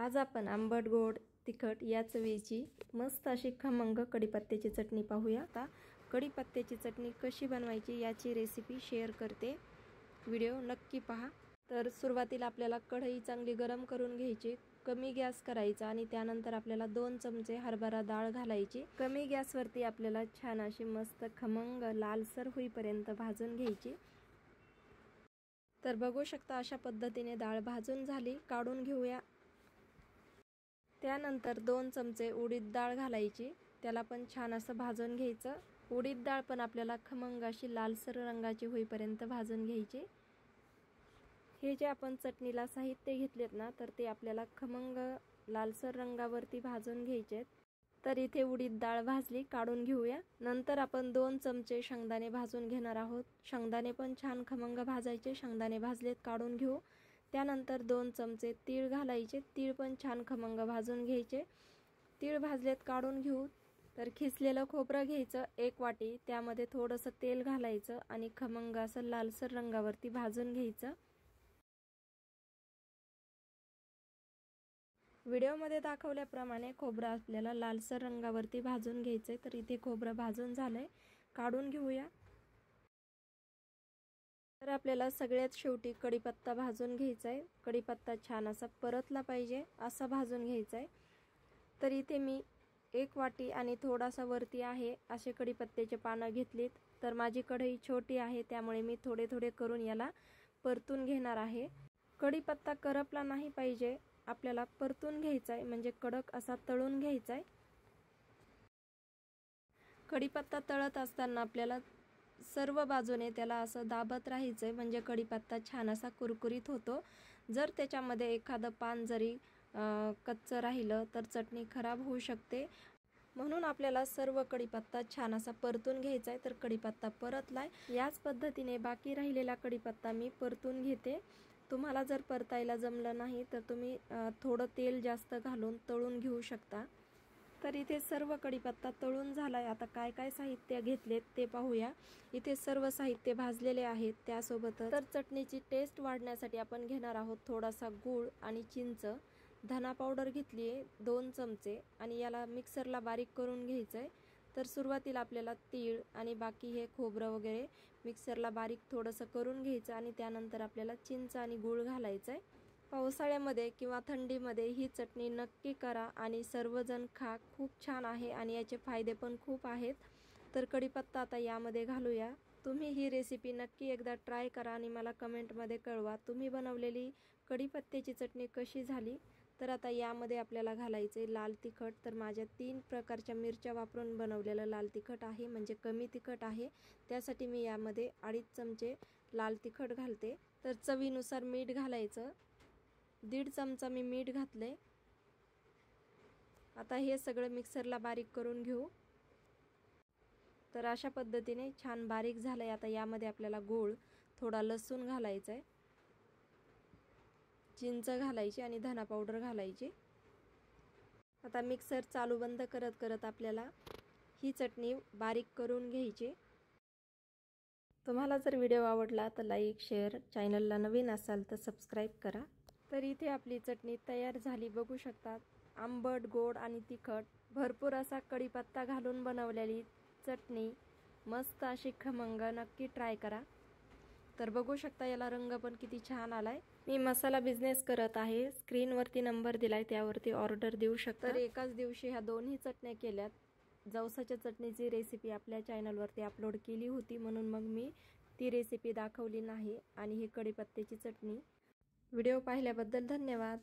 आज आपण आंबट गोड तिखट या चवीची मस्त अशी खमंग कढीपत्त्याची चटणी पाहूया। आता कढीपत्त्याची चटणी कशी बनवायची याची रेसिपी शेअर करते, व्हिडिओ नक्की पहा। तर सुरुवातीला आपल्याला कढई चांगली गरम करून घ्यायची, कमी गॅस करायचा आणि त्यानंतर आपल्याला 2 चमचे हरभरा डाळ घालायची। कमी गॅसवरती आपल्याला छान अशी मस्त खमंग लालसर होईपर्यंत भाजून घ्यायची। तर बघू शकता अशा पद्धतीने डाळ भाजून झाली, काढून घेऊया। त्यानंतर 2 चमचे उडीद डाळ घालायची, त्याला पण छान असं भाजून घ्यायचं। उडीद डाळ पण आपल्याला खमंग अशी लालसर रंगाची होईपर्यंत भाजून घ्यायची। हे जे आपण चटणीला साहित्य घेतलेत ना, तर ते आपल्याला खमंग लालसर रंगावरती भाजून घ्यायचे। तर इथे उडीद डाळ भाजली, काढून घेऊया। नंतर आपण 2 चमचे शेंगदाणे भाजून घेणार आहोत। शेंगदाणे पण छान खमंग भाजायचे, शेंगदाणे भाजलेत काढून घेऊ। त्यानंतर 2 चमचे तीळ घालायचे, तीळ पण छान खमंग भाजून घ्यायचे। तीळ भाजलेत काढून घेऊ। तर खिसलेलं खोबरं घ्यायचं 1 वाटी, त्यामध्ये थोडंसं तेल घालायचं आणि खमंग असं लालसर रंगावरती भाजून घ्यायचं। व्हिडिओमध्ये दाखवल्याप्रमाणे खोबरं आपल्याला लालसर रंगावरती भाजून घ्यायचंय। तर इथे खोबरं भाजून झालंय, काढून घेऊया। तर आपल्याला सगळ्यात शेवटी कढीपत्ता भाजून घ्यायचा आहे। कढीपत्ता छान असा परतला पाहिजे असा भाजून घ्यायचा आहे। तर इथे मी 1 वाटी आणि थोडासा वरती आहे असे कढीपत्त्याचे पानं घेतलीत। तर माझी कढई छोटी आहे, त्यामुळे मी थोडे थोडे करून याला परतून घेणार आहे। कढीपत्ता करपला नाही पाहिजे, आपल्याला परतून घ्यायचा आहे, म्हणजे कडक असा तळून घ्यायचा आहे। कढीपत्ता तळत असताना आपल्याला सर्व बाजूने त्याला असं दाबत राहायचंय, म्हणजे कढीपत्ता छान असा कुरकुरीत होतो। जर त्याच्यामध्ये एखादं पान जरी कच्चं राहिलं तर चटणी खराब होऊ शकते, म्हणून आपल्याला सर्व कढीपत्ता छान असा परतून घ्यायचा आहे। तर कढीपत्ता परतलाय, याच पद्धतीने बाकी राहिलेला कढीपत्ता मी परतून घेते। तुम्हाला जर परतायला जमलं नाही तर तुम्ही थोडं तेल जास्त घालून तळून घेऊ शकता। तर इथे सर्व कढीपत्ता तळून झालाय। आता काय काय साहित्य घेतलेत ते पाहूया। इथे सर्व साहित्य भाजलेले आहेत, त्यासोबतच तर चटणीची टेस्ट वाढण्यासाठी आपण घेणार आहोत थोडासा गूळ आणि चिंच। धना पावडर घेतली आहे 2 चमचे आणि याला मिक्सरला बारीक करून घ्यायचंय। तर सुरुवातीला आपल्याला तीळ आणि बाकी हे खोबरं वगैरे मिक्सरला बारीक थोडंसं करून घ्यायचं आणि त्यानंतर आपल्याला चिंच आणि गूळ घालायचंय। पावसाळ्यामध्ये किंवा थंडीमध्ये ही चटणी नक्की करा आणि सर्वजण खा, खूप छान आहे आणि याचे फायदे पण खूप आहेत। तर कढीपत्ता आता यामध्ये घालूया। तुम्ही ही रेसिपी नक्की एकदा ट्राय करा आणि मला कमेंटमध्ये कळवा तुम्ही बनवलेली कढीपत्त्याची चटणी कशी झाली। तर आता यामध्ये आपल्याला घालायचे लाल तिखट। तर माझ्या 3 प्रकारच्या मिरच्या वापरून बनवलेलं लाल तिखट आहे, म्हणजे कमी तिखट आहे, त्यासाठी मी यामध्ये 2.5 चमचे लाल तिखट घालते। तर चवीनुसार मीठ घालायचं, 1.5 चमचा मी मीठ घातले। आता हे सगळं मिक्सरला बारीक करून घेऊ। तर अशा पद्धतीने छान बारीक झालंय। आता यामध्ये आपल्याला गूळ, थोडा लसूण घालायचा आहे, चिंच घालायची आणि धना पावडर घालायची। आता मिक्सर चालू बंद करत करत आपल्याला ही चटणी बारीक करून घ्यायची। तुम्हाला जर व्हिडिओ आवडला तर लाईक, शेअर, चॅनलला नवीन असाल तर सबस्क्राईब करा। तर इथे आपली चटणी तयार झाली, बघू शकता। आंबट, गोड आणि तिखट भरपूर असा कढीपत्ता घालून बनवलेली चटणी मस्त अशी खमंग, नक्की ट्राय करा। तर बघू शकता याला रंग पण किती छान आलाय। मी मसाला बिझनेस करत आहे, स्क्रीनवरती नंबर दिलाय, त्यावरती ऑर्डर देऊ शकता। तर एकाच दिवशी ह्या दोन्ही चटण्या केल्यात। जवसाच्या चटणीची रेसिपी आपल्या चॅनलवरती अपलोड केली होती, म्हणून मग मी ती रेसिपी दाखवली नाही। आणि ही कढीपत्त्याची चटणी। व्हिडिओ पाहिल्याबद्दल धन्यवाद।